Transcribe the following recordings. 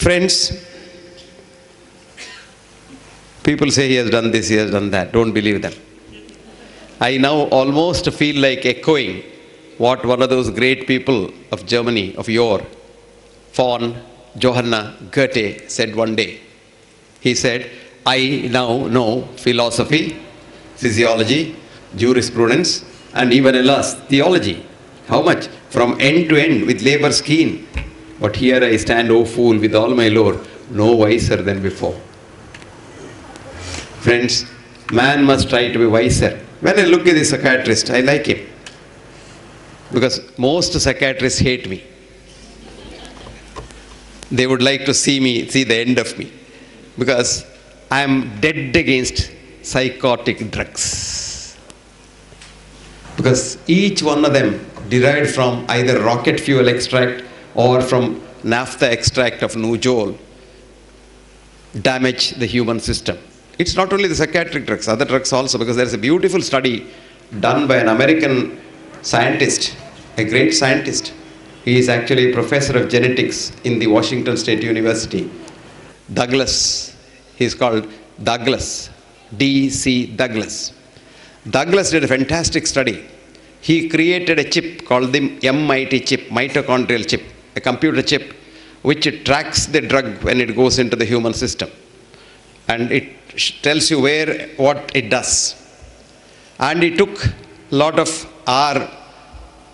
Friends, people say he has done this, he has done that. Don't believe them. I now almost feel like echoing what one of those great people of Germany, of yore, von Johanna Goethe, said one day. He said, I now know philosophy, physiology, jurisprudence, and even alas, theology. How much? From end to end with Labour's keen. But here I stand, O fool, with all my lore, no wiser than before. Friends, man must try to be wiser. When I look at the psychiatrist, I like him. Because most psychiatrists hate me. They would like to see the end of me. Because I am dead against psychotic drugs. Because each one of them derived from either rocket fuel extract or from naphtha extract of Nujol damage the human system. It's not only the psychiatric drugs, other drugs also, because there's a beautiful study done by an American scientist, a great scientist. He is actually a professor of genetics in the Washington State University. Douglas, he's called Douglas, D.C. Douglas. Douglas did a fantastic study. He created a chip called the MIT chip, mitochondrial chip, a computer chip, which tracks the drug when it goes into the human system. And it tells you what it does. And he took a lot of our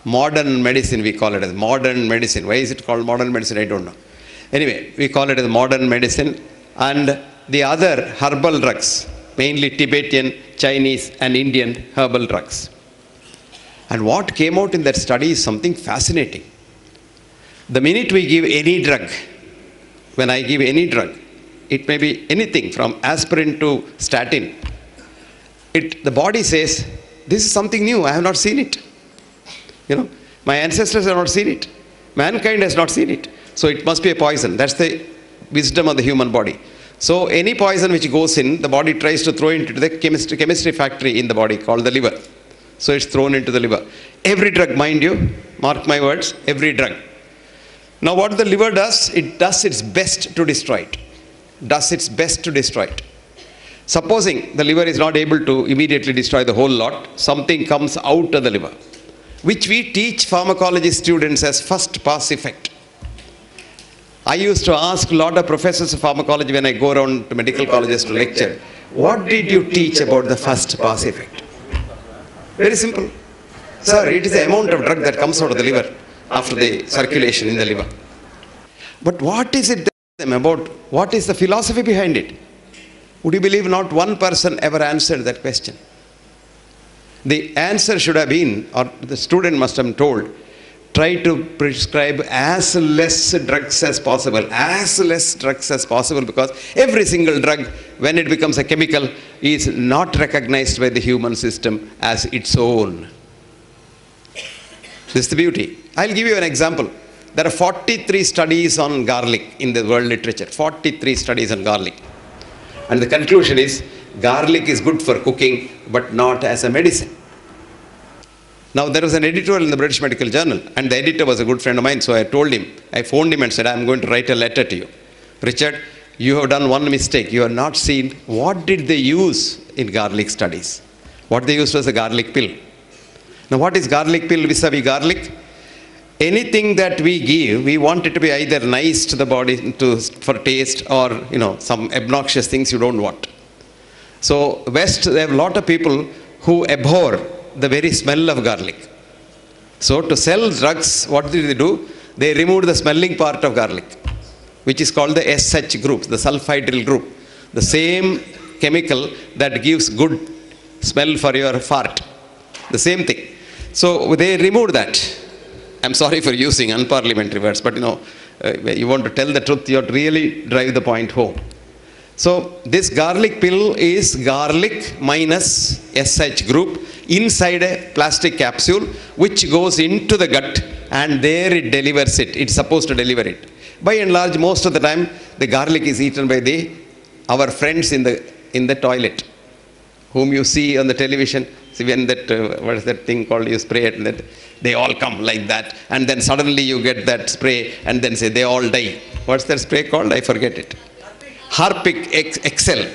modern medicine, we call it as modern medicine. Why is it called modern medicine? I don't know. Anyway, we call it as modern medicine. And the other herbal drugs, mainly Tibetan, Chinese, and Indian herbal drugs. And what came out in that study is something fascinating. The minute we give any drug, when I give any drug, it may be anything from aspirin to statin, the body says, this is something new, I have not seen it. My ancestors have not seen it. Mankind has not seen it. So it must be a poison. That's the wisdom of the human body. So any poison which goes in, the body tries to throw into the chemistry factory in the body called the liver. So it's thrown into the liver. Every drug, mind you, mark my words, every drug. Now what the liver does, it does its best to destroy it. Does its best to destroy it. Supposing the liver is not able to immediately destroy the whole lot, something comes out of the liver, which we teach pharmacology students as first pass effect. I used to ask a lot of professors of pharmacology when I go around to medical colleges to lecture, what did you teach about the first pass effect? Very simple. Sir, it is the amount of drug that comes out of the liver after the circulation in the liver. But what is it about? What is the philosophy behind it? Would you believe not one person ever answered that question? The answer should have been, or the student must have been told, try to prescribe as less drugs as possible, because every single drug, when it becomes a chemical, is not recognized by the human system as its own. This is the beauty. I'll give you an example. There are 43 studies on garlic in the world literature, 43 studies on garlic. And the conclusion is, garlic is good for cooking, but not as a medicine. Now, there was an editorial in the British Medical Journal, and the editor was a good friend of mine, so I phoned him and said, I'm going to write a letter to you. Richard, you have done one mistake. You have not seen what did they use in garlic studies. What they used was a garlic pill. Now, what is garlic pill vis-a-vis garlic? Anything that we give, we want it to be either nice to the body for taste or, some obnoxious things you don't want. So, West, there have a lot of people who abhor the very smell of garlic. So to sell drugs, what did they do? They removed the smelling part of garlic, which is called the SH group, the sulfhydryl group. The same chemical that gives good smell for your fart. The same thing. So they removed that. I'm sorry for using unparliamentary words, but you want to tell the truth, you have to really drive the point home. So this garlic pill is garlic minus SH group inside a plastic capsule which goes into the gut, and there it delivers it. It's supposed to deliver it. By and large, most of the time, the garlic is eaten by our friends in the toilet, whom you see on the television See, when that, what is that thing called, you spray it, and that they all come like that, and then suddenly you get that spray, and then say they all die. What's that spray called? I forget it. Harpic Excel.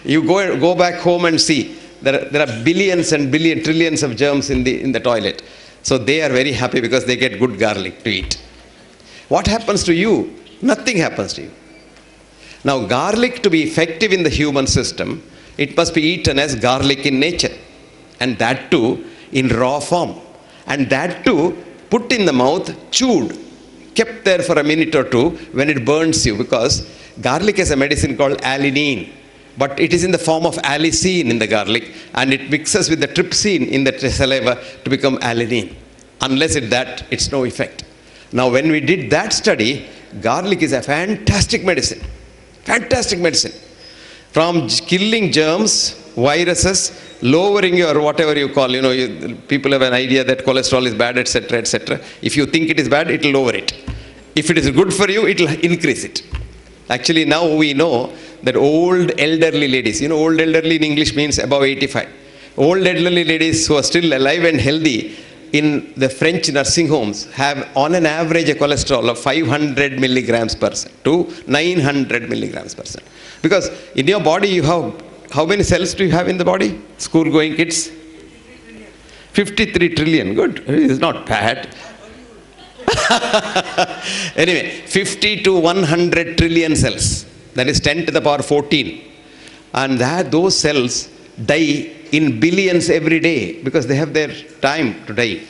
You go back home and see. There are billions and trillions of germs in the toilet. So they are very happy because they get good garlic to eat. What happens to you? Nothing happens to you. Now, garlic, to be effective in the human system, it must be eaten as garlic in nature. And that too in raw form. And that too put in the mouth, chewed, kept there for a minute or two when it burns you, because garlic has a medicine called alanine. But it is in the form of allicin in the garlic, and it mixes with the trypsin in the saliva to become alanine. Unless it's no effect. Now, when we did that study, garlic is a fantastic medicine. Fantastic medicine. From killing germs, viruses, lowering your whatever you call, people have an idea that cholesterol is bad, etc., etc. If you think it is bad, it will lower it. If it is good for you, it will increase it. Actually, now we know that old elderly ladies, old elderly in English means above 85. Old elderly ladies who are still alive and healthy in the French nursing homes have on an average a cholesterol of 500 milligrams per cent to 900 milligrams per cent. Because in your body you have, how many cells do you have in the body? School going kids? 53 trillion. Good. It's not bad. Anyway, 50 to 100 trillion cells. That is 10 to the power 14. And those cells die in billions every day because they have their time to die.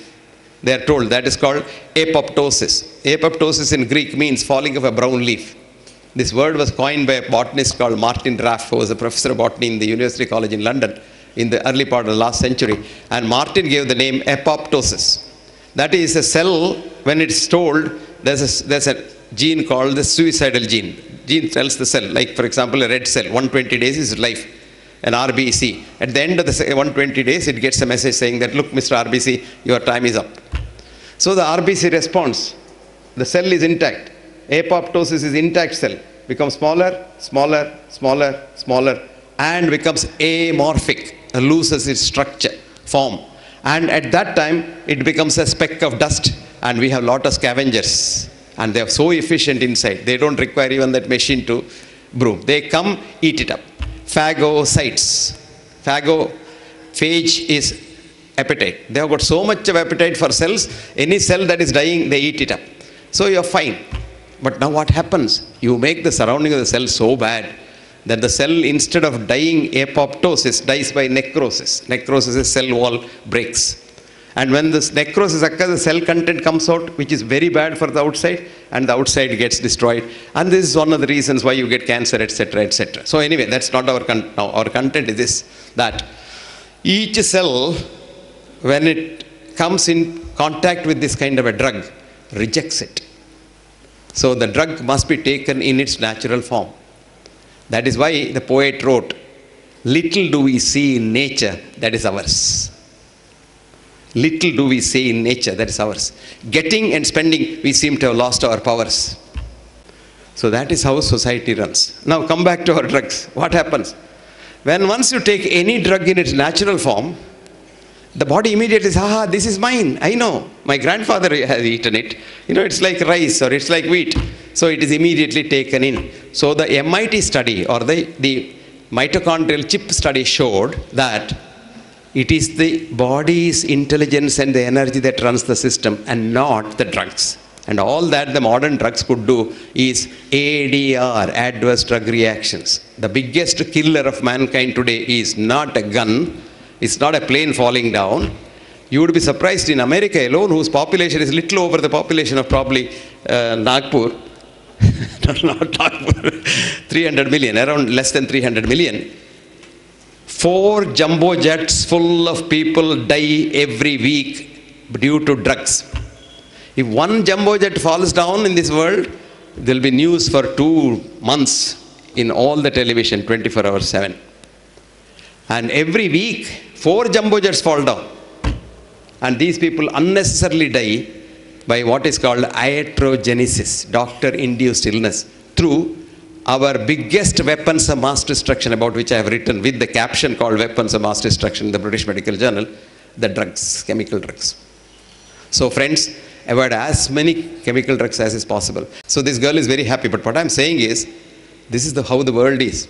They are told. That is called apoptosis. Apoptosis in Greek means falling of a brown leaf. This word was coined by a botanist called Martin Raff, who was a professor of botany in the University College in London in the early part of the last century. And Martin gave the name apoptosis. That is a cell, when it's told, there's a gene called the suicidal gene. Gene tells the cell, like for example a red cell, 120 days is life, an RBC. At the end of the 120 days, it gets a message saying that, look, Mr. RBC, your time is up. So the RBC responds. The cell is intact. Apoptosis is intact cell. Becomes smaller, smaller, smaller, smaller, and becomes amorphic, loses its structure, form. And at that time, it becomes a speck of dust, and we have a lot of scavengers. And they are so efficient inside. They don't require even that machine to brew. They come, eat it up. Phagocytes. Phage is appetite. They have got so much of appetite for cells. Any cell that is dying, they eat it up. So you are fine. But now what happens? You make the surrounding of the cell so bad that the cell, instead of dying apoptosis, dies by necrosis. Necrosis is cell wall breaks. And when this necrosis occurs, the cell content comes out, which is very bad for the outside, and the outside gets destroyed. And this is one of the reasons why you get cancer, etc., etc. So anyway, that's not our content. Now, our content is this, that each cell, when it comes in contact with this kind of a drug, rejects it. So the drug must be taken in its natural form. That is why the poet wrote, little do we see in nature, that is ours. Little do we see in nature, that is ours. Getting and spending, we seem to have lost our powers. So that is how society runs. Now come back to our drugs. What happens? When once you take any drug in its natural form, the body immediately says, this is mine, I know. My grandfather has eaten it. It's like rice or it's like wheat. So it is immediately taken in. So the MIT study or the mitochondrial chip study showed that it is the body's intelligence and the energy that runs the system and not the drugs. And all that the modern drugs could do is ADR, adverse drug reactions. The biggest killer of mankind today is not a gun. It's not a plane falling down. You would be surprised, in America alone, whose population is little over the population of probably Nagpur, not Nagpur, 300 million, around less than 300 million. 4 jumbo jets full of people die every week due to drugs. If one jumbo jet falls down in this world, there will be news for 2 months in all the television, 24 hours 7. And every week, 4 jumbo jets fall down. And these people unnecessarily die by what is called iatrogenesis, doctor-induced illness, through our biggest weapons of mass destruction, about which I have written with the caption called Weapons of Mass Destruction in the British Medical Journal, the drugs, chemical drugs. So friends, avoid as many chemical drugs as is possible. So this girl is very happy, but what I'm saying is, this is how the world is.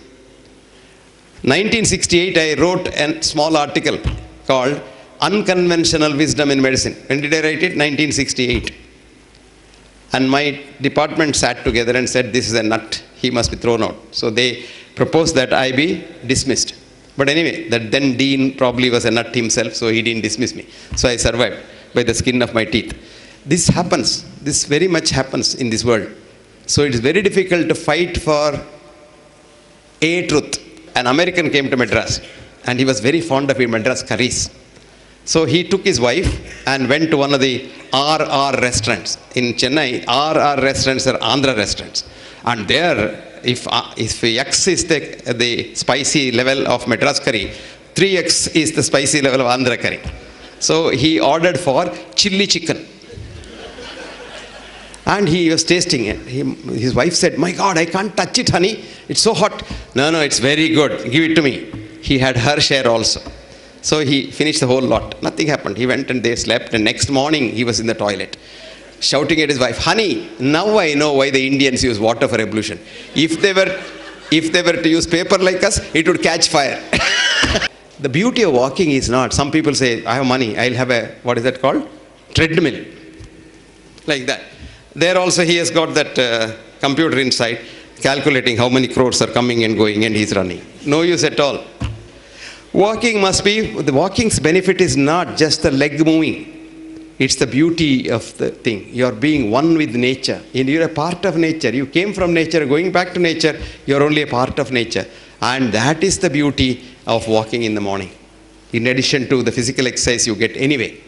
1968, I wrote a small article called Unconventional Wisdom in Medicine. When did I write it? 1968. And my department sat together and said, this is a nut, he must be thrown out. So they proposed that I be dismissed. But anyway, that then dean probably was a nut himself, so he didn't dismiss me. So I survived by the skin of my teeth. This happens. This very much happens in this world. So it is very difficult to fight for a truth. An American came to Madras, and he was very fond of Madras curries. So he took his wife and went to one of the RR restaurants. In Chennai, RR restaurants are Andhra restaurants. And there, if X is the spicy level of Madras curry, 3X is the spicy level of Andhra curry. So he ordered for chili chicken. And he was tasting it. His wife said, my God, I can't touch it, honey. It's so hot. No, it's very good. Give it to me. He had her share also. So he finished the whole lot. Nothing happened. He went and they slept. And next morning, he was in the toilet, shouting at his wife, honey, now I know why the Indians use water for ablution. If they were to use paper like us, it would catch fire. The beauty of walking is not, some people say, I have money, I'll have a, what is that called? Treadmill. Like that. There also he has got that computer inside, calculating how many crores are coming and going, and he's running. No use at all. Walking must be, the walking's benefit is not just the leg moving. It's the beauty of the thing. You're being one with nature. You're a part of nature. You came from nature, going back to nature, you're only a part of nature. And that is the beauty of walking in the morning. In addition to the physical exercise you get anyway.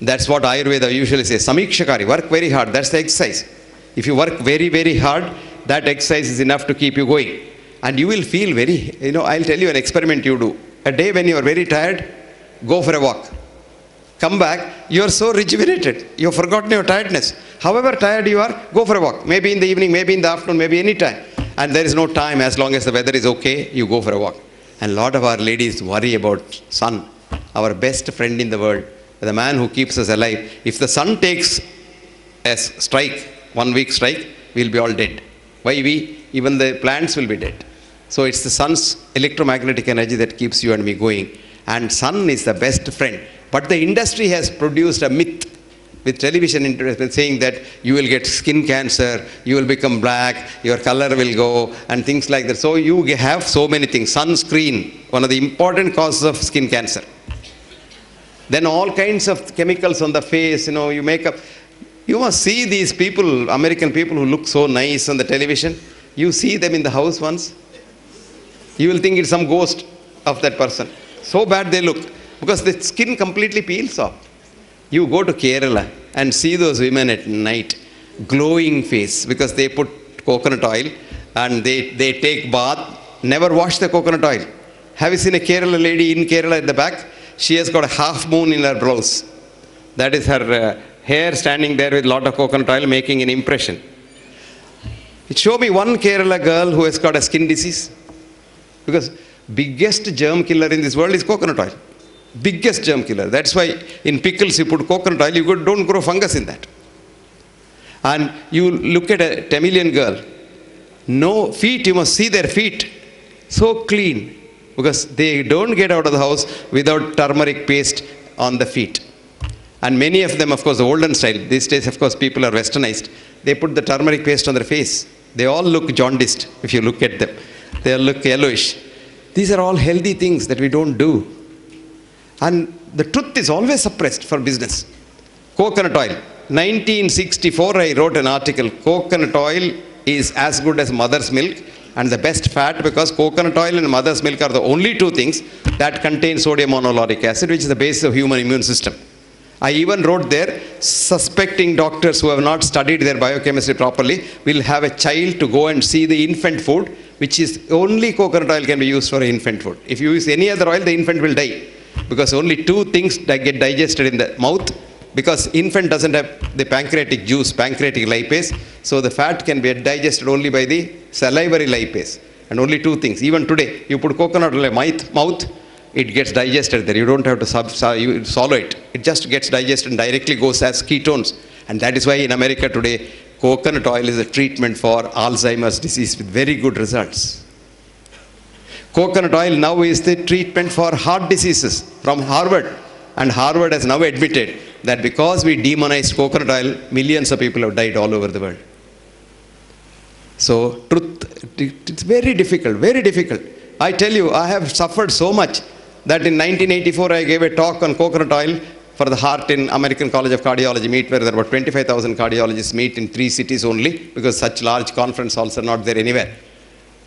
That's what Ayurveda usually says. Samikshakari, work very hard. That's the exercise. If you work very, very hard, that exercise is enough to keep you going. And you will feel very, I'll tell you an experiment you do. A day when you are very tired, go for a walk. Come back, you are so rejuvenated. You have forgotten your tiredness. However tired you are, go for a walk. Maybe in the evening, maybe in the afternoon, maybe any time. And there is no time. As long as the weather is okay, you go for a walk. And a lot of our ladies worry about sun, our best friend in the world. The man who keeps us alive. If the sun takes a strike, 1 week strike, we'll be all dead. Why we? Even the plants will be dead. So it's the sun's electromagnetic energy that keeps you and me going. And sun is the best friend. But the industry has produced a myth with television interest saying that you will get skin cancer, you will become black, your color will go, and things like that. So you have so many things. Sunscreen, one of the important causes of skin cancer. Then all kinds of chemicals on the face, you make up. You must see these people, American people who look so nice on the television. You see them in the house once. You will think it's some ghost of that person. So bad they look. Because the skin completely peels off. You go to Kerala and see those women at night, glowing face, because they put coconut oil and they take bath, never wash the coconut oil. Have you seen a Kerala lady in Kerala at the back? She has got a half moon in her blouse. That is her hair standing there with a lot of coconut oil making an impression. Show me one Kerala girl who has got a skin disease. Because biggest germ killer in this world is coconut oil. Biggest germ killer. That's why in pickles you put coconut oil, you don't grow fungus in that. And you look at a Tamilian girl, no feet, you must see their feet. So clean. Because they don't get out of the house without turmeric paste on the feet. And many of them, of course, the olden style. These days, of course, people are westernized. They put the turmeric paste on their face. They all look jaundiced if you look at them. They all look yellowish. These are all healthy things that we don't do. And the truth is always suppressed for business. Coconut oil. 1964, I wrote an article. Coconut oil is as good as mother's milk. And the best fat, because coconut oil and mother's milk are the only two things that contain sodium monolauric acid, which is the basis of human immune system. I even wrote there, suspecting doctors who have not studied their biochemistry properly will have a child to go and see the infant food, which is only coconut oil can be used for infant food. If you use any other oil, the infant will die. Because only two things that get digested in the mouth, because infant doesn't have the pancreatic juice, pancreatic lipase, so the fat can be digested only by the salivary lipase. And only two things. Even today, you put coconut oil in mouth, it gets digested there. You don't have to swallow it. It just gets digested and directly goes as ketones. And that is why in America today, coconut oil is a treatment for Alzheimer's disease with very good results. Coconut oil now is the treatment for heart diseases from Harvard. And Harvard has now admitted that because we demonized coconut oil, millions of people have died all over the world. So truth, it's very difficult, very difficult. I tell you, I have suffered so much that in 1984 I gave a talk on coconut oil for the heart in American College of Cardiology meet, where there were 25,000 cardiologists meet in 3 cities only, because such large conference halls are not there anywhere.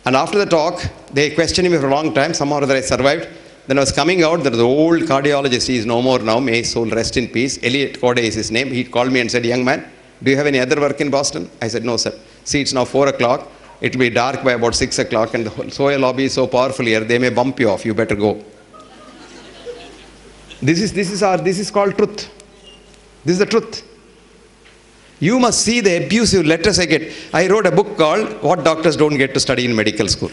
And after the talk, they questioned me for a long time. Somehow or other I survived. Then I was coming out, there was an old cardiologist, he is no more now, may his soul rest in peace. Elliot Corday is his name. He called me and said, "Young man, do you have any other work in Boston?" I said, "No, sir. See, it's now 4 o'clock. It will be dark by about 6 o'clock, and the Soya lobby is so powerful here, they may bump you off. You better go." This is called truth. This is the truth. You must see the abusive letters I get. I wrote a book called What Doctors Don't Get to Study in Medical School.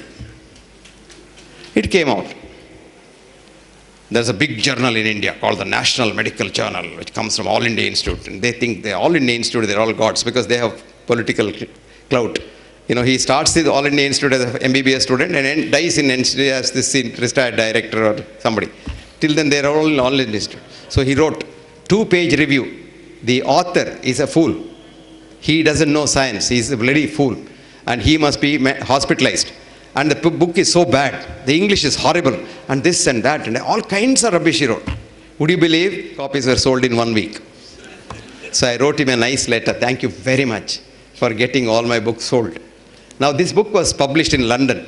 It came out. There's a big journal in India called the National Medical Journal, which comes from All India Institute. And they think they're All India Institute, they're all gods, because they have political clout. You know, he starts the All India Institute as an MBBS student and then dies in NCD as this retired director or somebody. Till then, they're all in All India Institute. So he wrote 2-page review. The author is a fool. He doesn't know science. He's a bloody fool. And he must be hospitalized. And the book is so bad. The English is horrible. And this and that. And all kinds of rubbish he wrote. Would you believe? Copies were sold in 1 week. So I wrote him a nice letter. Thank you very much for getting all my books sold. Now this book was published in London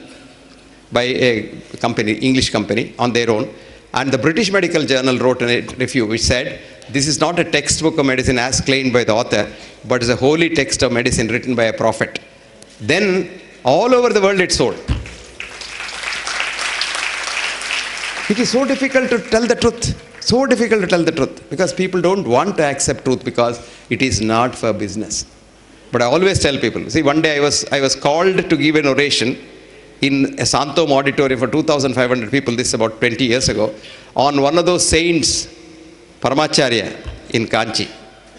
by a company, English company, on their own. And the British Medical Journal wrote a review which said, this is not a textbook of medicine as claimed by the author, but is a holy text of medicine written by a prophet. Then all over the world it sold. It is so difficult to tell the truth. So difficult to tell the truth, because people don't want to accept truth because it is not for business. But I always tell people, see, one day I was called to give an oration in a Santom auditorium for 2,500 people, this is about 20 years ago, on one of those saints, Paramacharya in Kanchi.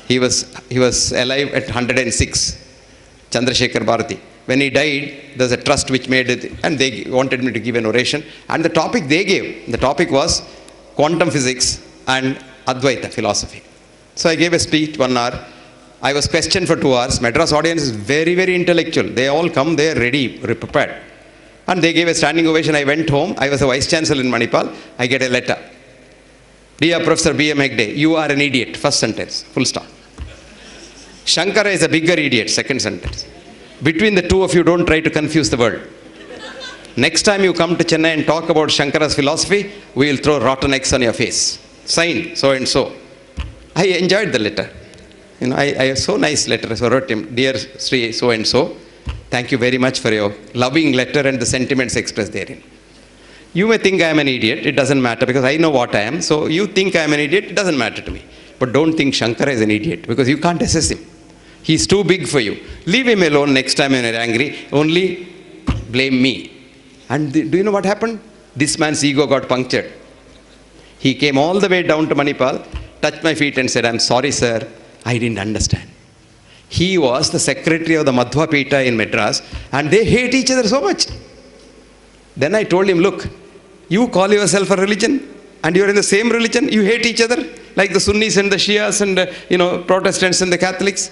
He was alive at 106, Chandrasekhar Bharati. When he died, there's a trust which made it, and they wanted me to give an oration. And the topic they gave, the topic was quantum physics and Advaita philosophy. So I gave a speech, 1 hour. I was questioned for 2 hours. Madras audience is very, very intellectual. They all come there ready, prepared. And they gave a standing ovation. I went home. I was a vice chancellor in Manipal. I get a letter. Dear Professor B.M. Hegde, you are an idiot. First sentence, full stop. Shankara is a bigger idiot. Second sentence. Between the two of you, don't try to confuse the world. Next time you come to Chennai and talk about Shankara's philosophy, we will throw rotten eggs on your face. Sign so and so. I enjoyed the letter. You know, I have so nice letter. So I wrote him, dear Sri so and so, thank you very much for your loving letter and the sentiments expressed therein. You may think I am an idiot. It doesn't matter, because I know what I am. So you think I am an idiot. It doesn't matter to me. But don't think Shankara is an idiot, because you can't assess him. He's too big for you. Leave him alone next time when you're angry. Only blame me. And do you know what happened? This man's ego got punctured. He came all the way down to Manipal, touched my feet and said, I'm sorry, sir. I didn't understand. He was the secretary of the Madhva Pita in Madras, and they hate each other so much. Then I told him, look, you call yourself a religion, and you're in the same religion, you hate each other, like the Sunnis and the Shias and Protestants and the Catholics.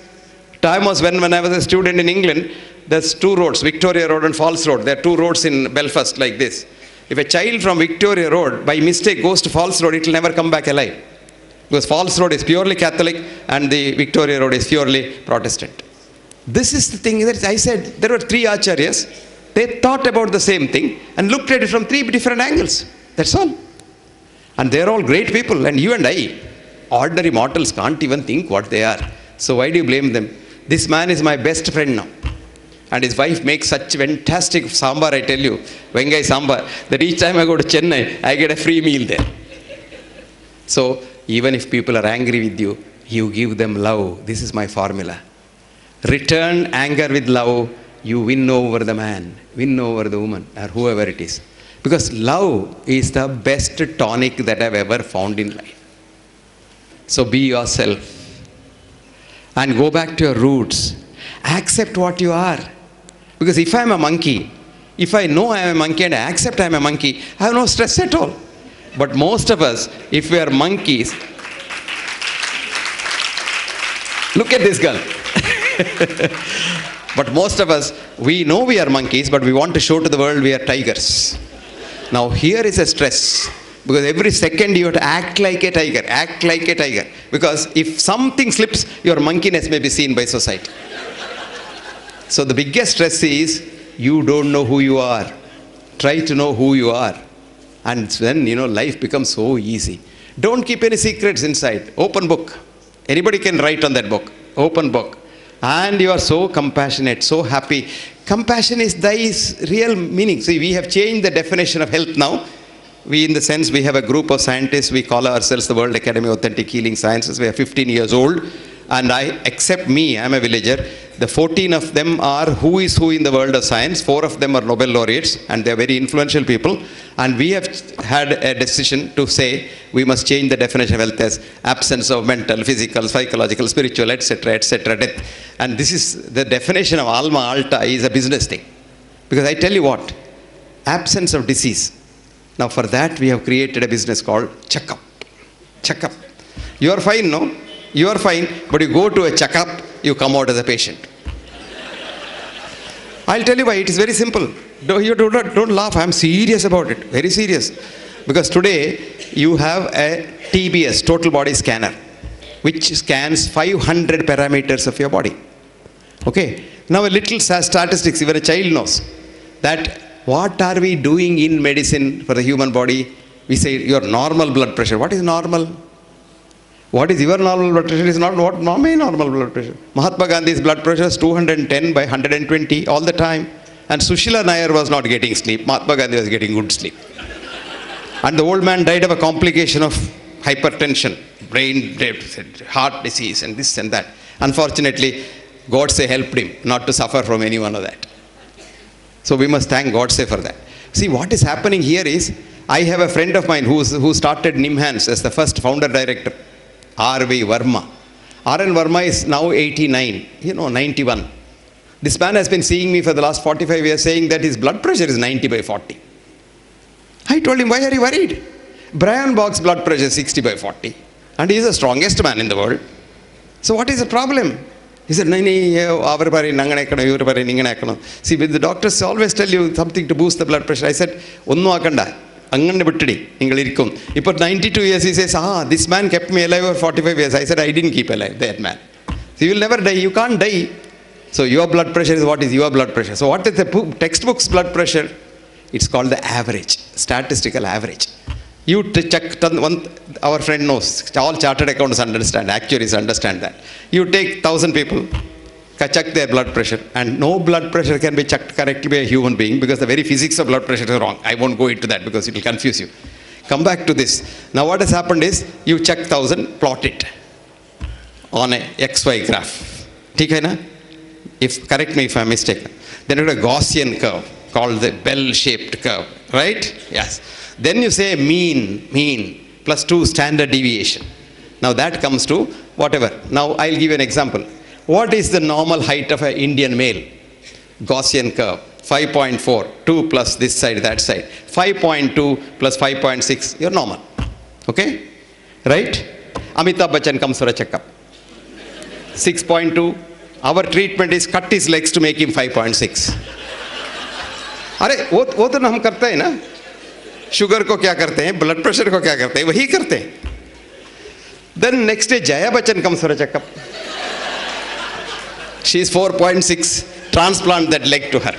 Time was when I was a student in England, there's 2 roads, Victoria Road and Falls Road. There are 2 roads in Belfast like this. If a child from Victoria Road by mistake goes to Falls Road, it will never come back alive. Because Falls Road is purely Catholic and the Victoria Road is purely Protestant. This is the thing that I said. There were 3 acharyas. They thought about the same thing and looked at it from 3 different angles. That's all. And they're all great people. And you and I, ordinary mortals, can't even think what they are. So why do you blame them? This man is my best friend now. And his wife makes such fantastic sambar, I tell you, Vengai sambar, that each time I go to Chennai, I get a free meal there. So even if people are angry with you, you give them love. This is my formula. Return anger with love, you win over the man, win over the woman, or whoever it is. Because love is the best tonic that I've ever found in life. So be yourself. And go back to your roots. Accept what you are. Because if I'm a monkey, if I know I'm a monkey and I accept I'm a monkey, I have no stress at all. But most of us, if we are monkeys, look at this girl. But most of us, we know we are monkeys, but we want to show to the world we are tigers. Now here is a stress. Because every second you have to act like a tiger, act like a tiger. Because if something slips, your monkeyness may be seen by society. So the biggest stress is, you don't know who you are. Try to know who you are. And then, life becomes so easy. Don't keep any secrets inside. Open book. Anybody can write on that book. Open book. And you are so compassionate, so happy. Compassion is thy real meaning. See, we have changed the definition of health now. We, in the sense, we have a group of scientists. We call ourselves the World Academy of Authentic Healing Sciences. We are 15 years old. And except me, I'm a villager. The 14 of them are who is who in the world of science. 4 of them are Nobel laureates, and they're very influential people. And we have had a decision to say we must change the definition of health as absence of mental, physical, psychological, spiritual, etc., death. And this is the definition of Alma Alta is a business thing. Because I tell you what, absence of disease. Now for that we have created a business called checkup. Checkup. You are fine, no? You are fine, but you go to a checkup, you come out as a patient. I'll tell you why. It is very simple. Don't laugh. I'm serious about it. Very serious. Because today you have a TBS, total body scanner, which scans 500 parameters of your body. Okay. Now a little statistics, even a child knows that what are we doing in medicine for the human body? We say your normal blood pressure. What is normal? What is your normal blood pressure is not what my normal blood pressure. Mahatma Gandhi's blood pressure is 210 by 120 all the time. And Sushila Nair was not getting sleep. Mahatma Gandhi was getting good sleep. And the old man died of a complication of hypertension, brain death, heart disease, and this and that. Unfortunately, Godse helped him not to suffer from any one of that. So we must thank Godse for that. See, what is happening here is, I have a friend of mine who started NIMHANS as the first founder director. R.V. Verma. R.N. Verma is now 89, 91. This man has been seeing me for the last 45 years saying that his blood pressure is 90 by 40. I told him, why are you worried? Brian Bach's blood pressure is 60 by 40. And he is the strongest man in the world. So what is the problem? He said, see, with the doctors always tell you something to boost the blood pressure. I said, Anganda Buttadi, Ingalirikum. He put 92 years, he says, this man kept me alive for 45 years. I said, I didn't keep alive that man. So you will never die, you can't die. So your blood pressure is what is your blood pressure. So what is the textbook's blood pressure? It's called the average, statistical average. You check, our friend knows, all chartered accountants understand, actuaries understand that. You take 1,000 people, check their blood pressure, and no blood pressure can be checked correctly by a human being because the very physics of blood pressure is wrong. I won't go into that because it will confuse you. Come back to this. Now what has happened is, you check 1,000, plot it on a XY graph. Correct me if I'm mistaken. Then you have a Gaussian curve called the bell-shaped curve, right? Yes. Then you say mean, plus 2 standard deviation. Now that comes to whatever. Now I'll give you an example. What is the normal height of an Indian male? Gaussian curve, 5.4, 2 plus this side, that side. 5.2 plus 5.6, you're normal. Okay? Right? Amitabh Bachchan comes for a checkup. 6.2. Our treatment is cut his legs to make him 5.6. अरे वो तो हम करते हैं ना, sugar को क्या करते हैं, ब्लड प्रेशर को क्या करते हैं, वही करते हैं. Then next day Jaya Bachchan comes for a checkup. She is 4.6. Transplant that leg to her.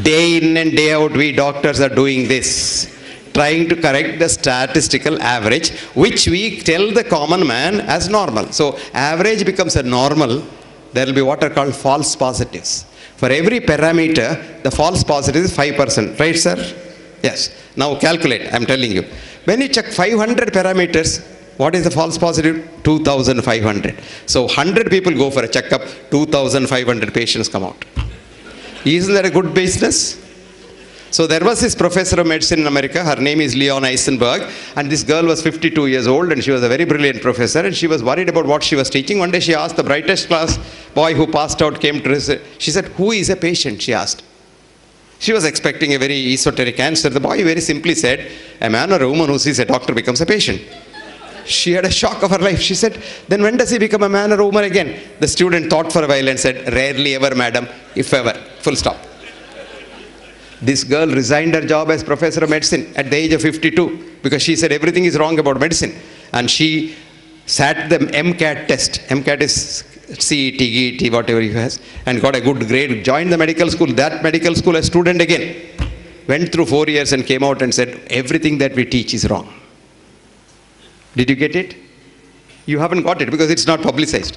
Day in and day out, we doctors are doing this, trying to correct the statistical average, which we tell the common man as normal. So average becomes a normal. There will be what are called false positives. For every parameter, the false positive is 5%. Right, sir? Yes. Now calculate, I'm telling you. When you check 500 parameters, What is the false positive? 2,500. So 100 people go for a checkup, 2,500 patients come out. Isn't that a good business? So there was this professor of medicine in America, her name is Leon Eisenberg, and this girl was 52 years old and she was a very brilliant professor and she was worried about what she was teaching. One day she asked the brightest class boy who passed out, came to her, she said, who is a patient? She asked. She was expecting a very esoteric answer. The boy very simply said, a man or a woman who sees a doctor becomes a patient. She had a shock of her life. She said, then when does he become a man or a woman again? The student thought for a while and said, rarely ever, madam, if ever. Full stop. This girl resigned her job as professor of medicine at the age of 52 because she said everything is wrong about medicine. And she sat the MCAT test. MCAT is CET, GET, whatever he has, and got a good grade, joined the medical school. That medical school, a student again, went through 4 years and came out and said, everything that we teach is wrong. Did you get it? You haven't got it because it's not publicized.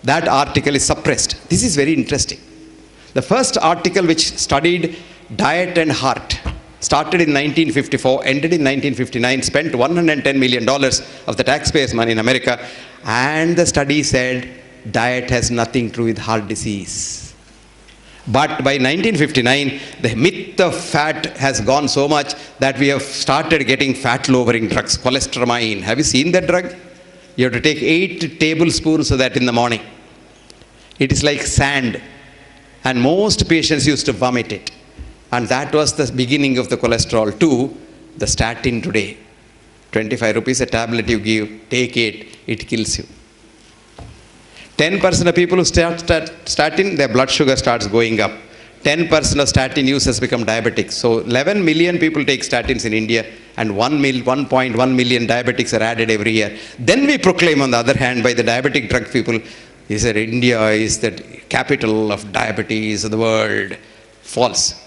That article is suppressed. This is very interesting. The first article which studied diet and heart started in 1954, ended in 1959, spent $110 million of the taxpayers' money in America, and the study said diet has nothing to do with heart disease. But by 1959, the myth of fat has gone so much that we have started getting fat-lowering drugs, cholestyramine. Have you seen that drug? You have to take 8 tablespoons of that in the morning. It is like sand, and most patients used to vomit it. And that was the beginning of the cholesterol too, the statin today. 25 rupees a tablet you give, take it, it kills you. 10% of people who start statin, their blood sugar starts going up. 10% of statin users become diabetics. So 11 million people take statins in India and 1.1 million diabetics are added every year. Then we proclaim on the other hand by the diabetic drug people, he said India is the capital of diabetes of the world. False.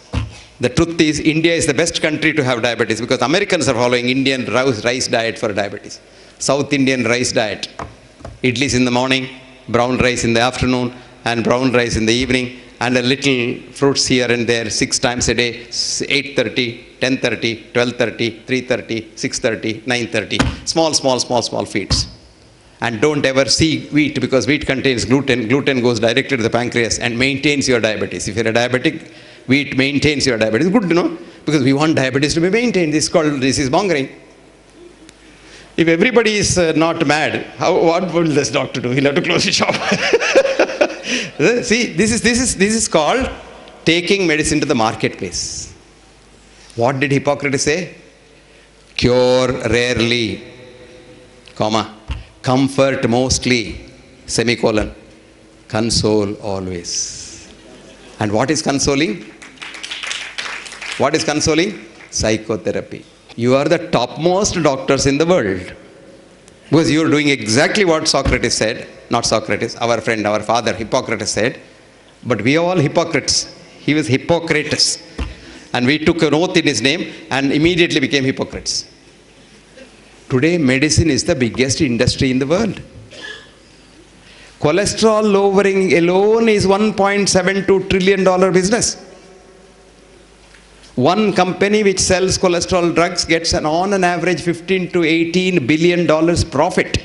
The truth is, India is the best country to have diabetes because Americans are following Indian rice diet for diabetes. South Indian rice diet. Idlis in the morning, brown rice in the afternoon, and brown rice in the evening, and a little fruits here and there 6 times a day, 8:30, 10:30, 12:30, 3:30, 6:30, 9:30. Small feeds. And don't ever see wheat because wheat contains gluten. Gluten goes directly to the pancreas and maintains your diabetes. If you're a diabetic, wheat maintains your diabetes. Good to know because we want diabetes to be maintained. This is called disease mongering. If everybody is not mad, what will this doctor do? He'll have to close his shop. See, this is called taking medicine to the marketplace. What did Hippocrates say? Cure rarely, comma, comfort mostly, semicolon, console always. And what is consoling? What is consoling? Psychotherapy. You are the topmost doctors in the world. Because you are doing exactly what Socrates said. Not Socrates, our friend, our father, Hippocrates said. But we are all hypocrites. He was Hippocrates. And we took an oath in his name and immediately became hypocrites. Today, medicine is the biggest industry in the world. Cholesterol lowering alone is $1.72 trillion business. One company which sells cholesterol drugs gets on an average $15 to $18 billion profit.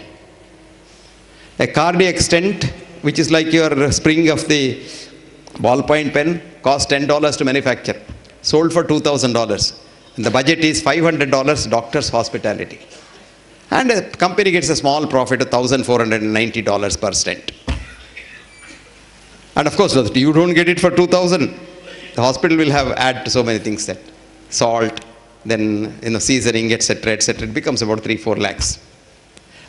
A cardiac stent, which is like your spring of the ballpoint pen, costs $10 to manufacture. Sold for $2,000. And the budget is $500 doctor's hospitality. And a company gets a small profit of $1,490 per stent. And of course, you don't get it for $2,000. The hospital will have add to so many things that salt, then seasoning, etc., etc. It becomes about 3-4 lakhs.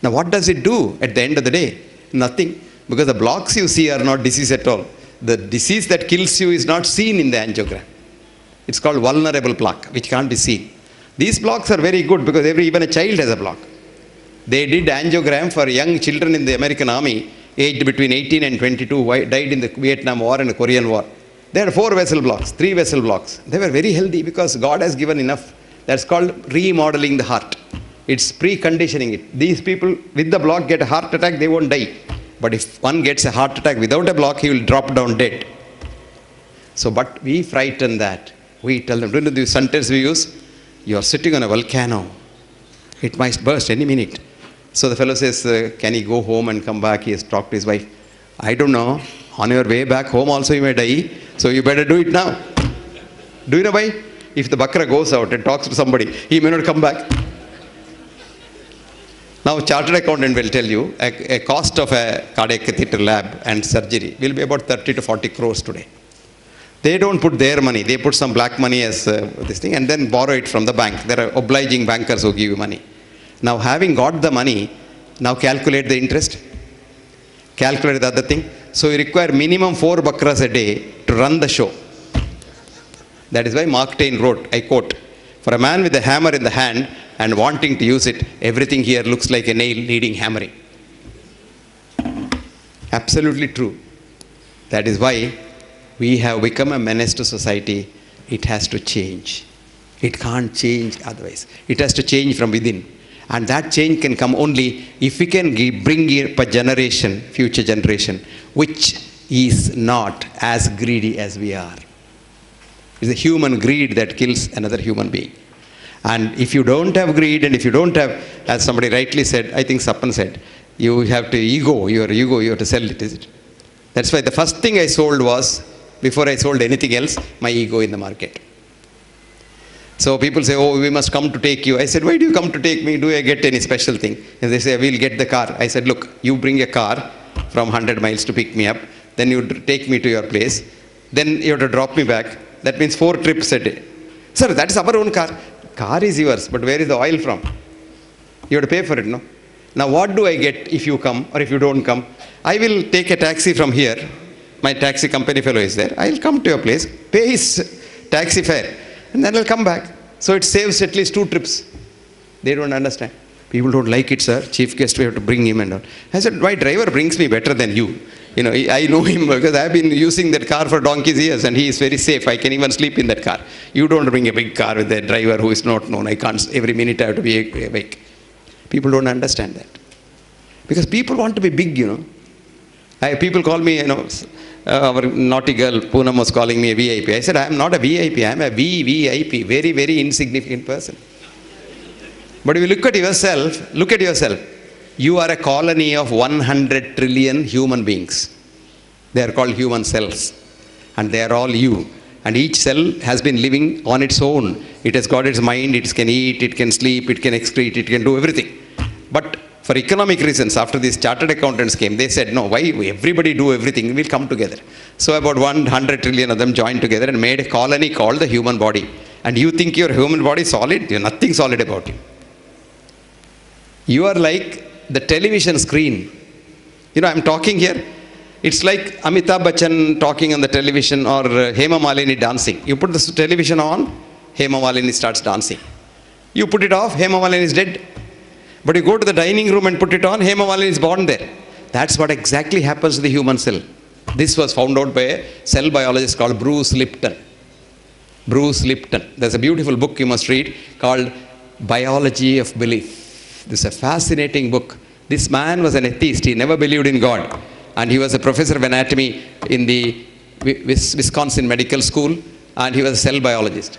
Now, what does it do at the end of the day? Nothing, because the blocks you see are not disease at all. The disease that kills you is not seen in the angiogram. It's called vulnerable plaque, which can't be seen. These blocks are very good because even a child has a block. They did angiogram for young children in the American army, aged between 18 and 22, who died in the Vietnam War and the Korean War. They had 4 vessel blocks, 3 vessel blocks. They were very healthy because God has given enough. That's called remodeling the heart. It's preconditioning it. These people with the block get a heart attack, they won't die. But if one gets a heart attack without a block, he will drop down dead. So, but we frighten that. We tell them, do you know the sentence we use? You are sitting on a volcano. It might burst any minute. So the fellow says, can he go home and come back? He has talked to his wife. I don't know. On your way back home also you may die. So you better do it now. Do you know why? If the bakra goes out and talks to somebody, he may not come back. Now, chartered accountant will tell you a cost of a cardiac catheter lab and surgery will be about 30 to 40 crores today. They don't put their money. They put some black money as this thing and then borrow it from the bank. There are obliging bankers who give you money. Now, having got the money, now calculate the interest. Calculate the other thing. So, you require minimum 4 bakras a day to run the show. That is why Mark Twain wrote, I quote, "For a man with a hammer in the hand and wanting to use it, everything here looks like a nail needing hammering." Absolutely true. That is why we have become a menace to society. It has to change. It can't change otherwise. It has to change from within. And that change can come only if we can bring up a generation, future generation, which is not as greedy as we are. It's the human greed that kills another human being. And if you don't have greed and if you don't have, as somebody rightly said, I think Sappan said, you have to your ego, you have to sell it, is it? That's why the first thing I sold was, before I sold anything else, my ego in the market. So people say, oh, we must come to take you. I said, why do you come to take me? Do I get any special thing? And they say, we'll get the car. I said, look, you bring a car from 100 miles to pick me up. Then you take me to your place. Then you have to drop me back. That means 4 trips a day. Sir, that's our own car. Car is yours, but where is the oil from? You have to pay for it, no? Now what do I get if you come or if you don't come? I will take a taxi from here. My taxi company fellow is there. I'll come to your place, pay his taxi fare, and then I'll come back. So it saves at least 2 trips. They don't understand. People don't like it, sir. Chief guest, we have to bring him and all. I said, my driver brings me better than you. You know, I know him because I've been using that car for donkey's years and he is very safe. I can even sleep in that car. You don't bring a big car with a driver who is not known. I can't, every minute I have to be awake. People don't understand that. Because people want to be big, you know. People call me, you know, our naughty girl, Poonam was calling me a VIP. I said, I am not a VIP, I am a VVIP, very, very insignificant person. But if you look at yourself, you are a colony of 100 trillion human beings. They are called human cells. And they are all you. And each cell has been living on its own. It has got its mind, it can eat, it can sleep, it can excrete, it can do everything. But for economic reasons, after these chartered accountants came, they said, no, why everybody do everything? We'll come together. So about 100 trillion of them joined together and made a colony called the human body. And you think your human body is solid? There's nothing solid about you. You are like the television screen. You know, I'm talking here. It's like Amitabh Bachchan talking on the television or Hema Malini dancing. You put the television on, Hema Malini starts dancing. You put it off, Hema Malini is dead. But you go to the dining room and put it on, Hema Malini is born there. That's what exactly happens to the human cell. This was found out by a cell biologist called Bruce Lipton. Bruce Lipton. There's a beautiful book you must read called Biology of Belief. This is a fascinating book. This man was an atheist. He never believed in God. And he was a professor of anatomy in the Wisconsin Medical School. And he was a cell biologist.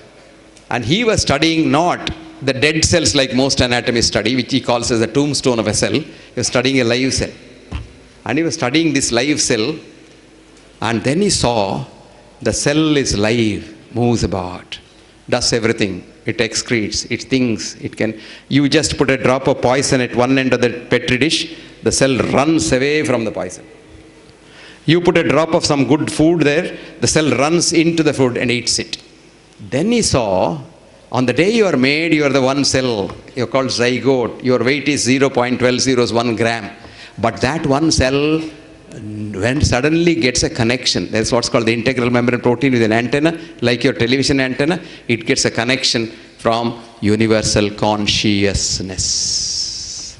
And he was studying not the dead cells like most anatomists study, which he calls as the tombstone of a cell. He was studying a live cell. And he was studying this live cell. And then he saw the cell is live, moves about, does everything. It excretes, it thinks, it can. You just put a drop of poison at one end of the petri dish, the cell runs away from the poison. You put a drop of some good food there, the cell runs into the food and eats it. Then he saw, on the day you are made, you are the one cell. You are called zygote. Your weight is 0.1201 gram. But that one cell, when suddenly gets a connection, that's what's called the integral membrane protein with an antenna, like your television antenna, it gets a connection from universal consciousness.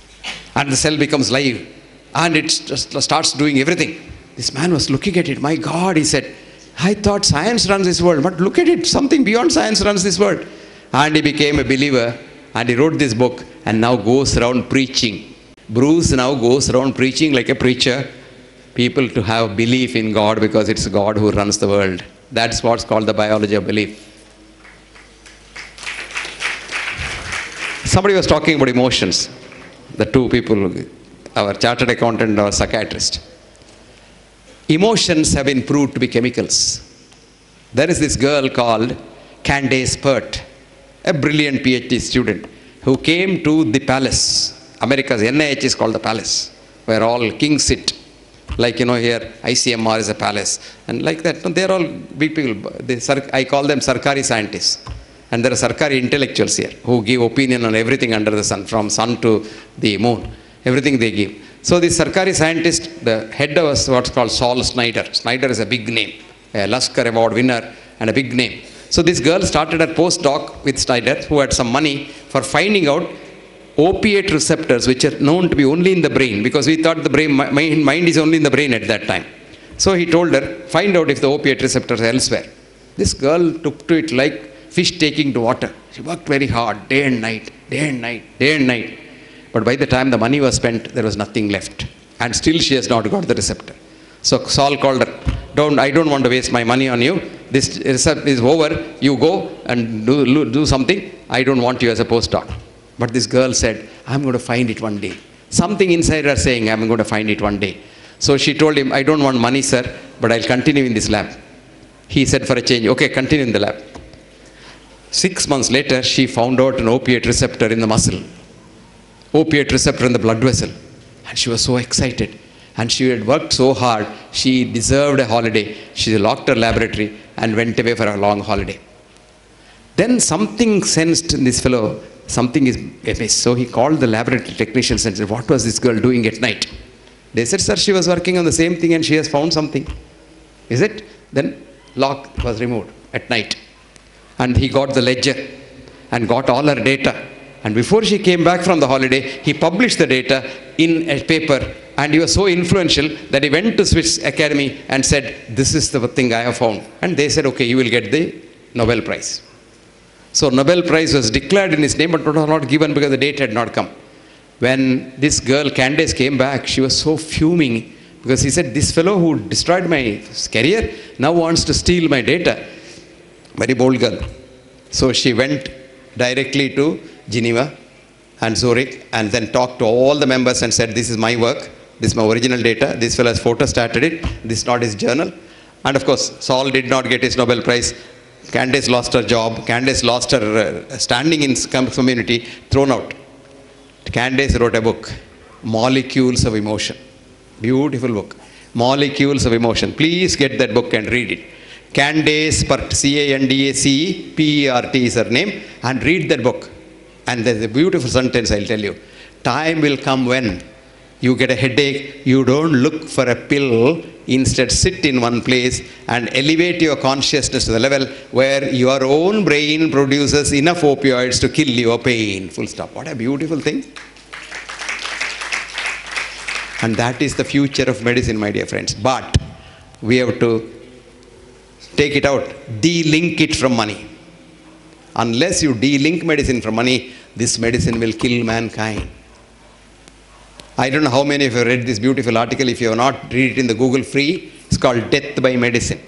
And the cell becomes live. And it just starts doing everything. This man was looking at it. My God, he said, I thought science runs this world, but look at it, something beyond science runs this world. And he became a believer, and he wrote this book, and now goes around preaching. Bruce now goes around preaching like a preacher, people to have belief in God because it's God who runs the world. That's what's called the biology of belief. Somebody was talking about emotions. the two people, our chartered accountant and our psychiatrist. Emotions have been proved to be chemicals. There is this girl called Candace Pert, a brilliant PhD student, who came to the palace. America's NIH is called the palace, where all kings sit. Like, here ICMR is a palace. And like that, they're all big people. I call them Sarkari scientists. And there are Sarkari intellectuals here who give opinion on everything under the sun, from sun to the moon. Everything they give. So the Sarkari scientist, the head was what's called Saul Snyder. Snyder is a big name, a Lasker Award winner and a big name. So this girl started her postdoc with Snyder, who had some money, for finding out opiate receptors, which are known to be only in the brain, because we thought the brain, mind is only in the brain at that time. So he told her, find out if the opiate receptors are elsewhere. This girl took to it like fish taking to water. She worked very hard, day and night, day and night, day and night. But by the time the money was spent, there was nothing left. And still she has not got the receptor. So Saul called her, I don't want to waste my money on you. This receptor is over. You go and do something. I don't want you as a postdoc. But this girl said, I'm going to find it one day. Something inside her saying, I'm going to find it one day. So she told him, I don't want money, sir, but I'll continue in this lab. He said, for a change, okay, continue in the lab. 6 months later, she found out an opiate receptor in the muscle. Opiate receptor in the blood vessel. And she was so excited. And she had worked so hard, she deserved a holiday. She locked her laboratory and went away for a long holiday. Then something sensed in this fellow, something is amiss. So he called the laboratory technicians and said, what was this girl doing at night? They said, sir, she was working on the same thing and she has found something. Is it? Then lock was removed at night. And he got the ledger and got all her data. And before she came back from the holiday, he published the data in a paper. And he was so influential that he went to Swiss Academy and said, this is the thing I have found. And they said, okay, you will get the Nobel Prize. So Nobel Prize was declared in his name, but was not given because the date had not come. When this girl, Candace, came back, she was so fuming because he said, this fellow who destroyed my career now wants to steal my data. Very bold girl. So she went directly to Geneva and Zurich and then talked to all the members and said, this is my work, this is my original data, this fellow has photostated it, this is not his journal. And of course, Saul did not get his Nobel Prize. Candace lost her job. Candace lost her standing in community, thrown out. Candace wrote a book, Molecules of Emotion. Beautiful book. Molecules of Emotion. Please get that book and read it. Candace Pert, C-A-N-D-A-C-E-P-E-R-T is her name, and read that book. And there's a beautiful sentence I'll tell you. Time will come when you get a headache, you don't look for a pill, instead sit in one place and elevate your consciousness to the level where your own brain produces enough opioids to kill your pain. Full stop. What a beautiful thing. And that is the future of medicine, my dear friends. But we have to take it out, de-link it from money. Unless you de-link medicine from money, this medicine will kill mankind. I don't know how many of you have read this beautiful article. If you have not, read it in the Google free. It's called Death by Medicine.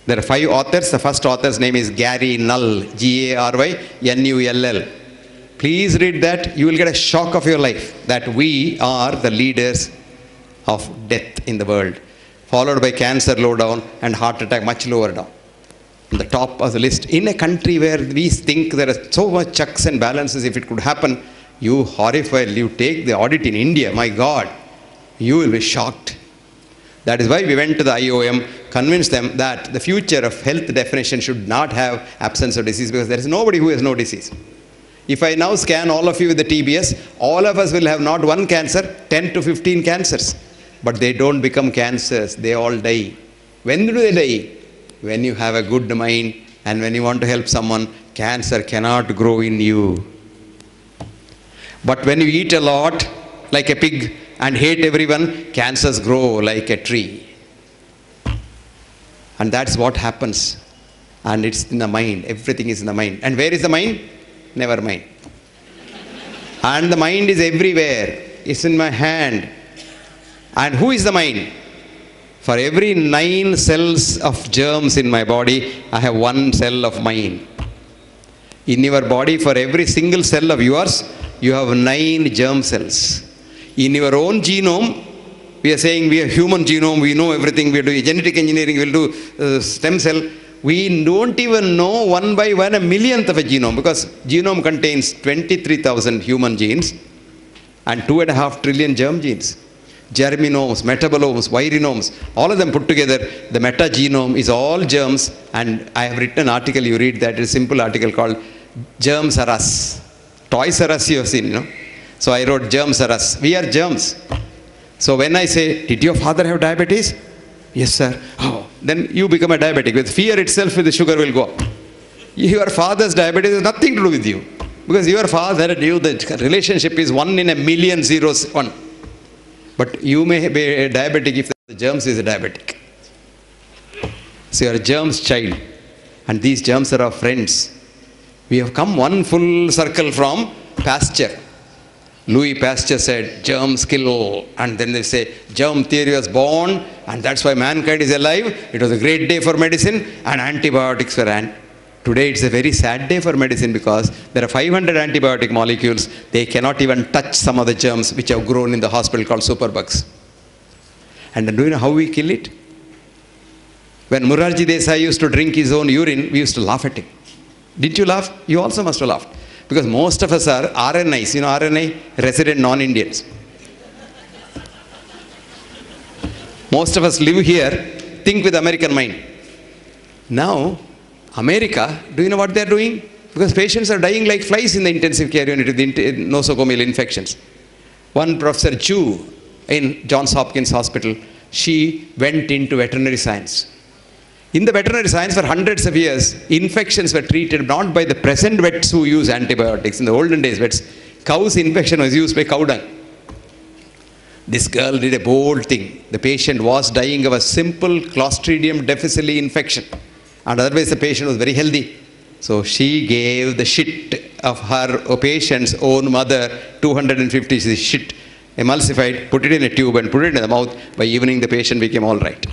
There are 5 authors. The first author's name is Gary Null, G-A-R-Y-N-U-L-L. Please read that. You will get a shock of your life that we are the leaders of death in the world, followed by cancer low down and heart attack much lower down. On the top of the list, in a country where we think there are so much checks and balances, if it could happen, you horrified, you take the audit in India, my God, you will be shocked. That is why we went to the IOM, convinced them that the future of health definition should not have absence of disease, because there is nobody who has no disease. If I now scan all of you with the TBS, all of us will have not one cancer, 10 to 15 cancers. But they don't become cancers, they all die. When do they die? When you have a good mind and when you want to help someone, cancer cannot grow in you. But when you eat a lot, like a pig, and hate everyone, cancers grow like a tree. And that's what happens. And it's in the mind. Everything is in the mind. And where is the mind? Never mind. And the mind is everywhere. It's in my hand. And who is the mind? For every 9 cells of germs in my body, I have 1 cell of mine. In your body, for every single cell of yours, you have 9 germ cells. In your own genome, we are saying we have human genome, we know everything, we do genetic engineering, we'll do stem cell. We don't even know one by one a millionth of a genome, because genome contains 23,000 human genes and 2.5 trillion germ genes. Germinomes, metabolomes, virinomes, all of them put together, the metagenome is all germs. And I have written an article, you read that, it's a simple article called Germs Are Us. Toys R Us you have seen, you know. So I wrote Germs Are Us. We are germs. So when I say, did your father have diabetes? Yes, sir. Oh, then you become a diabetic. With fear itself, the sugar will go up. Your father's diabetes has nothing to do with you. Because your father and you, the relationship is 1 in a million zeros, 1. But you may be a diabetic if the germs is a diabetic. So you are a germs child. And these germs are our friends. We have come one full circle from Pasteur. Louis Pasteur said, germs kill. And then they say, germ theory was born, and that's why mankind is alive. It was a great day for medicine, and antibiotics were Today it's a very sad day for medicine, because there are 500 antibiotic molecules. They cannot even touch some of the germs which have grown in the hospital called superbugs. And do you know how we kill it? When Morarji Desai used to drink his own urine, we used to laugh at him. Didn't you laugh? You also must have laughed. Because most of us are RNIs, you know RNI? Resident non-Indians. Most of us live here, think with American mind. Now, America, do you know what they are doing? Because patients are dying like flies in the intensive care unit with nosocomial infections. One Professor Chu in Johns Hopkins Hospital, she went into veterinary science. In the veterinary science, for hundreds of years, infections were treated not by the present vets who use antibiotics. In the olden days, vets, cow's infection was used by cow dung. This girl did a bold thing. The patient was dying of a simple Clostridium difficile infection. And otherwise, the patient was very healthy. So she gave the shit of her patient's own mother, 250 shit, emulsified, put it in a tube and put it in the mouth. By evening, the patient became all right.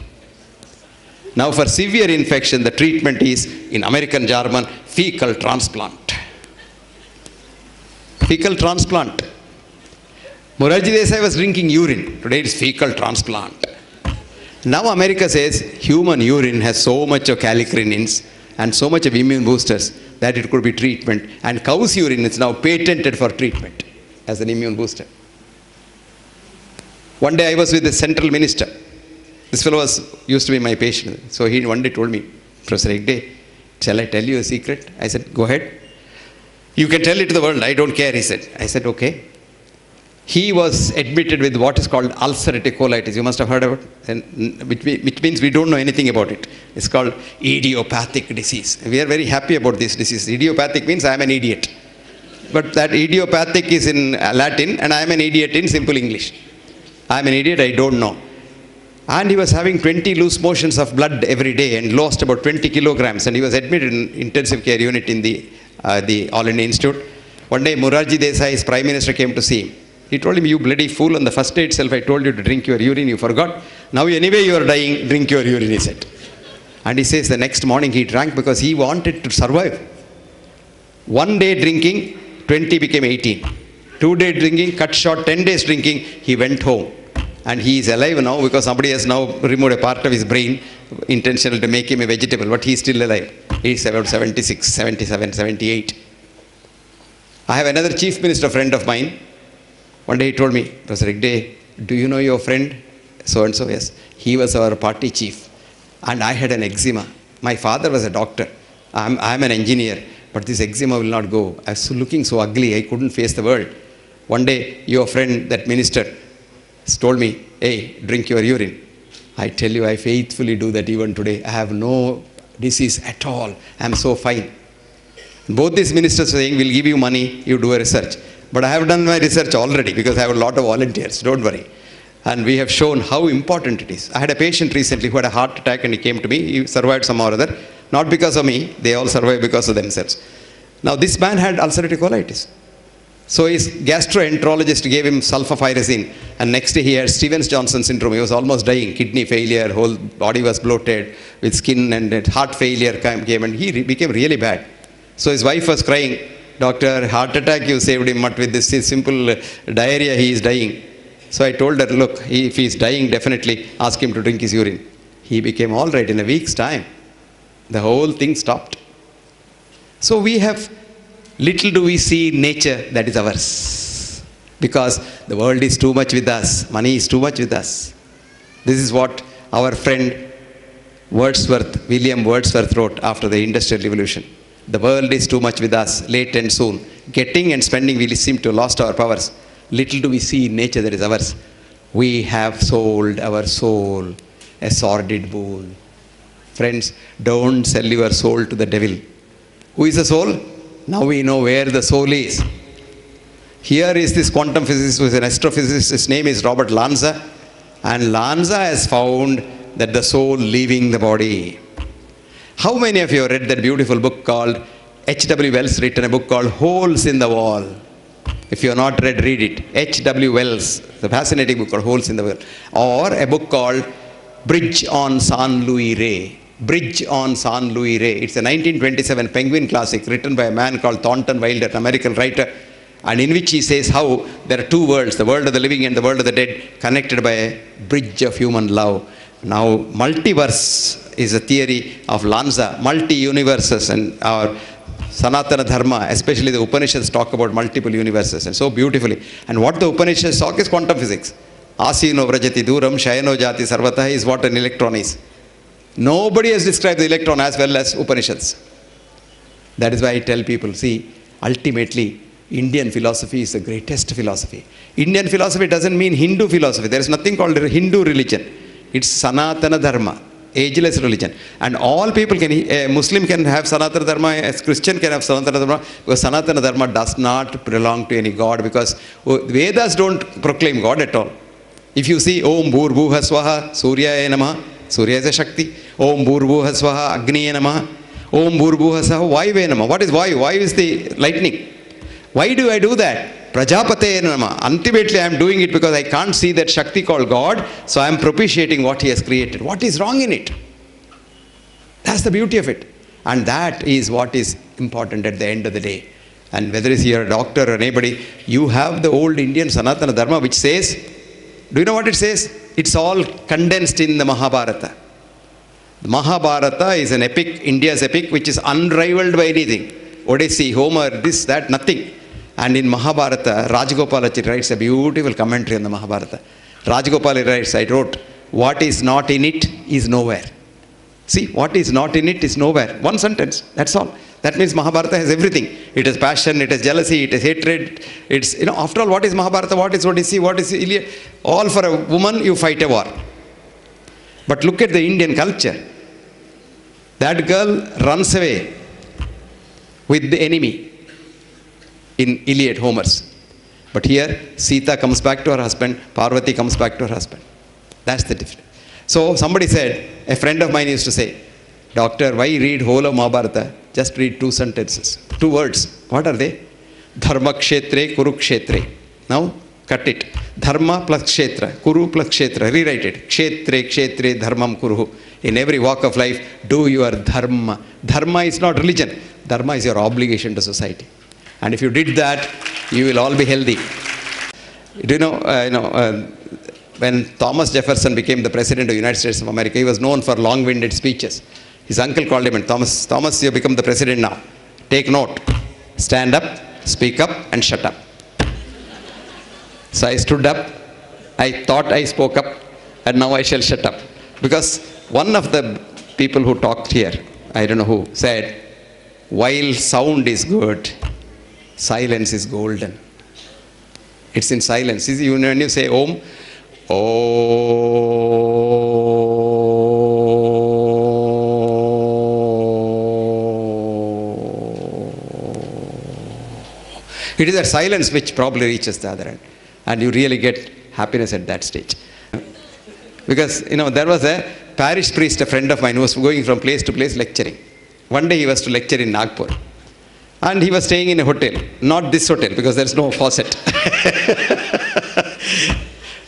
Now for severe infection, the treatment is, in American jargon, fecal transplant. Fecal transplant. Morarji Desai was drinking urine. Today it's fecal transplant. Now America says human urine has so much of kallikreins and so much of immune boosters that it could be treatment. And cow's urine is now patented for treatment as an immune booster. One day I was with the central minister. This fellow used to be my patient. So he one day told me, Professor Hegde, shall I tell you a secret? I said, go ahead. You can tell it to the world, I don't care, he said. I said, okay. He was admitted with what is called ulcerative colitis. You must have heard of it, which means we don't know anything about it. It's called idiopathic disease. We are very happy about this disease. Idiopathic means I am an idiot. But that idiopathic is in Latin, and I am an idiot in simple English. I am an idiot, I don't know. And he was having 20 loose motions of blood every day and lost about 20 kilograms. And he was admitted in intensive care unit in the All India Institute. One day, Morarji Desai's Prime Minister came to see him. He told him, you bloody fool, on the first day itself I told you to drink your urine, you forgot. Now anyway you are dying, drink your urine, he said. And he says the next morning he drank because he wanted to survive. One day drinking, 20 became 18. 2 day drinking, cut short, 10 days drinking, he went home. And he is alive now because somebody has now removed a part of his brain, intentional to make him a vegetable, but he is still alive. He is about 76, 77, 78. I have another chief minister friend of mine. One day he told me, Professor Hegde, do you know your friend? So and so, yes. He was our party chief. And I had an eczema. My father was a doctor. I'm an engineer. But this eczema will not go. I was looking so ugly, I couldn't face the world. One day, your friend, that minister, told me, hey, drink your urine. I tell you, I faithfully do that even today. I have no disease at all. I am so fine. Both these ministers are saying, we'll give you money, you do a research. But I have done my research already because I have a lot of volunteers, don't worry. And we have shown how important it is. I had a patient recently who had a heart attack and he came to me. He survived somehow or other. Not because of me, they all survived because of themselves. Now this man had ulcerative colitis. So his gastroenterologist gave him sulfapyrazine, and next day he had Stevens-Johnson syndrome. He was almost dying, kidney failure, whole body was bloated with skin, and heart failure came, and he became really bad. So his wife was crying, doctor, heart attack, you saved him, but with this simple diarrhea, he is dying. So I told her, look, if he is dying, definitely ask him to drink his urine. He became all right in a week's time. The whole thing stopped. So we have, little do we see nature that is ours. Because the world is too much with us. Money is too much with us. This is what our friend Wordsworth, William Wordsworth wrote after the Industrial Revolution. The world is too much with us, late and soon. Getting and spending, we seem to have lost our powers. Little do we see in nature that is ours. We have sold our soul a sordid boon. Friends, don't sell your soul to the devil. Who is the soul? Now we know where the soul is. Here is this quantum physicist who is an astrophysicist. His name is Robert Lanza. And Lanza has found that the soul leaving the body. How many of you have read that beautiful book called, H.W. Wells written a book called Holes in the Wall? If you have not read, read it. H.W. Wells, the fascinating book called Holes in the Wall. Or a book called Bridge on San Luis Rey. Bridge on San Luis Rey. It's a 1927 Penguin classic written by a man called Thornton Wilder, an American writer, and in which he says how there are two worlds, the world of the living and the world of the dead, connected by a bridge of human love. Now, multiverse is a theory of Lanza, multi-universes, and our Sanatana Dharma, especially the Upanishads, talk about multiple universes, and so beautifully. And what the Upanishads talk is quantum physics. Asino vrajati duram shayano jati sarvatah is what an electron is. Nobody has described the electron as well as Upanishads. That is why I tell people, see, ultimately, Indian philosophy is the greatest philosophy. Indian philosophy doesn't mean Hindu philosophy. There is nothing called Hindu religion. It's Sanatana Dharma, ageless religion. And all people can, a Muslim can have Sanatana Dharma, a Christian can have Sanatana Dharma, because Sanatana Dharma does not belong to any God, because Vedas don't proclaim God at all. If you see Om Bhurbuha Swaha, Surya Namaha, Surya is a Shakti. Om Bhurbuha Swaha, Agni Namaha. Om Bhurbuha Swaha, Vayu Namaha. What is Vayu? Vayu is the lightning. Why do I do that? Prajapate Namaha. Ultimately I am doing it because I can't see that Shakti called God, so I am propitiating what he has created. What is wrong in it? That's the beauty of it. And that is what is important at the end of the day. And whether it's you're a doctor or anybody, you have the old Indian Sanatana Dharma which says, do you know what it says? It's all condensed in the Mahabharata. The Mahabharata is an epic, India's epic, which is unrivaled by anything. Odyssey, Homer, this, that, nothing. And in Mahabharata, Rajagopalachari writes a beautiful commentary on the Mahabharata. Rajagopalachari writes, I wrote, what is not in it is nowhere. See, what is not in it is nowhere. One sentence, that's all. That means Mahabharata has everything. It has passion, it has jealousy, it has hatred. It's, after all, what is Mahabharata, what is Odyssey, what is Iliad? All for a woman, you fight a war. But look at the Indian culture. That girl runs away with the enemy in Iliad, Homer's. But here, Sita comes back to her husband, Parvati comes back to her husband. That's the difference. So somebody said, a friend of mine used to say, doctor, why read whole of Mahabharata? Just read two sentences, two words. What are they? Dharma kshetre, kuru kshetre. Now, cut it. Dharma plus kshetra, kuru plus kshetra. Rewrite it. Kshetre, kshetre, dharmam kuruhu. In every walk of life, do your dharma. Dharma is not religion. Dharma is your obligation to society. And if you did that, you will all be healthy. Do you know, when Thomas Jefferson became the President of the United States of America, he was known for long-winded speeches. His uncle called him, and Thomas, you have become the President now. Take note. Stand up, speak up, and shut up. So I stood up. I thought I spoke up, and now I shall shut up. Because one of the people who talked here, I don't know who, said, while sound is good, silence is golden. It's in silence. When you say Om, it is that silence which probably reaches the other end. And you really get happiness at that stage. Because, there was a parish priest, a friend of mine, who was going from place to place lecturing. One day he was to lecture in Nagpur. And he was staying in a hotel. Not this hotel, because there's no faucet.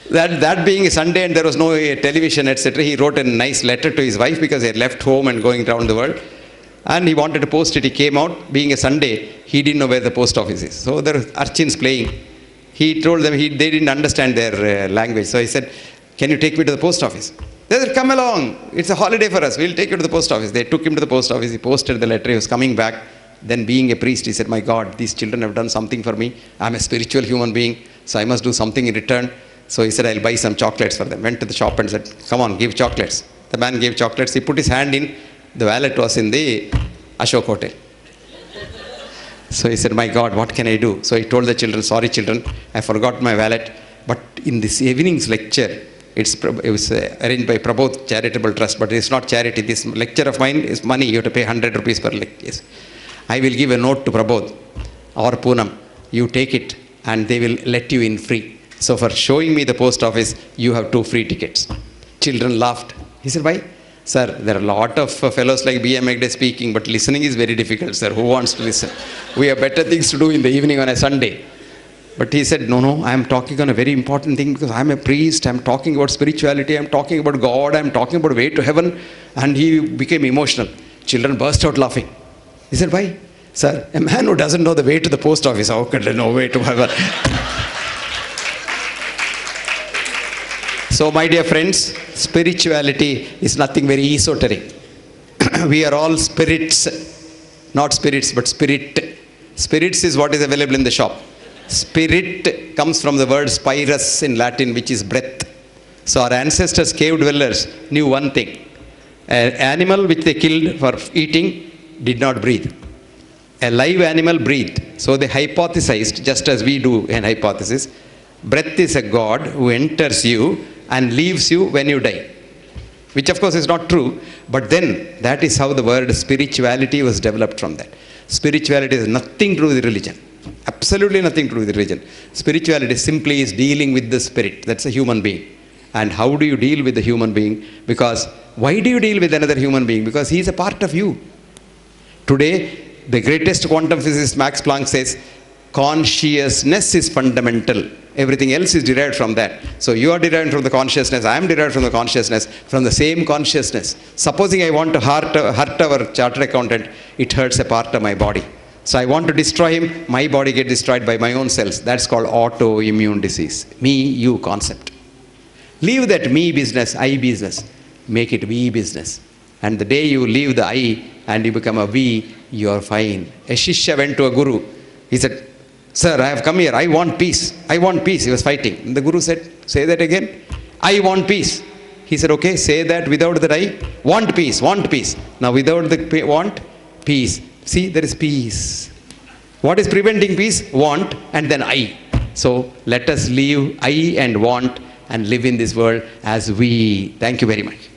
That being a Sunday and there was no television, etc., he wrote a nice letter to his wife because he had left home and going around the world. And he wanted to post it. He came out, being a Sunday, he didn't know where the post office is. So there were urchins playing. He told them they didn't understand their language. So he said, can you take me to the post office? They said, come along. It's a holiday for us. We'll take you to the post office. They took him to the post office. He posted the letter. He was coming back. Then being a priest, he said, my God, these children have done something for me. I'm a spiritual human being, so I must do something in return. So he said, I'll buy some chocolates for them. Went to the shop and said, come on, give chocolates. The man gave chocolates. He put his hand in. The wallet was in the Ashok Hotel. So he said, my God, what can I do? So he told the children, sorry children, I forgot my wallet. But in this evening's lecture, it was arranged by Prabodh Charitable Trust, but it's not charity. This lecture of mine is money. You have to pay 100 rupees per lecture. Yes. I will give a note to Prabodh or Poonam. You take it and they will let you in free. So for showing me the post office, you have 2 free tickets. Children laughed. He said, why? Sir, there are a lot of fellows like B.M. Hegde speaking, but listening is very difficult, sir. Who wants to listen? We have better things to do in the evening on a Sunday. But he said, no, I am talking on a very important thing because I am a priest. I am talking about spirituality. I am talking about God. I am talking about way to heaven. And he became emotional. Children burst out laughing. He said, why? Sir, a man who doesn't know the way to the post office, how could they know way to heaven? So, my dear friends, spirituality is nothing very esoteric. We are all spirits, not spirits, but spirit. Spirits is what is available in the shop. Spirit comes from the word spirus in Latin, which is breath. So, our ancestors, cave dwellers, knew one thing. An animal which they killed for eating did not breathe. A live animal breathed. So, they hypothesized, just as we do an hypothesis, breath is a God who enters you and leaves you when you die, which of course is not true, but then that is how the word spirituality was developed from that. Spirituality has nothing to do with religion, absolutely nothing to do with religion. Spirituality simply is dealing with the spirit, that's a human being. And how do you deal with the human being? Because why do you deal with another human being? Because he is a part of you. Today, the greatest quantum physicist Max Planck says, consciousness is fundamental. Everything else is derived from that. So you are derived from the consciousness, I am derived from the consciousness, from the same consciousness. Supposing I want to hurt our chartered accountant, it hurts a part of my body. So I want to destroy him, my body gets destroyed by my own cells. That's called autoimmune disease. Me, you concept. Leave that me business, I business. Make it we business. And the day you leave the I and you become a we, you are fine. A Shishya went to a guru. He said, sir, I have come here. I want peace. I want peace. He was fighting. And the guru said, say that again. I want peace. He said, okay, say that without the I. Want peace. Want peace. Now without the want, peace. See, there is peace. What is preventing peace? Want and then I. So let us leave I and want and live in this world as we. Thank you very much.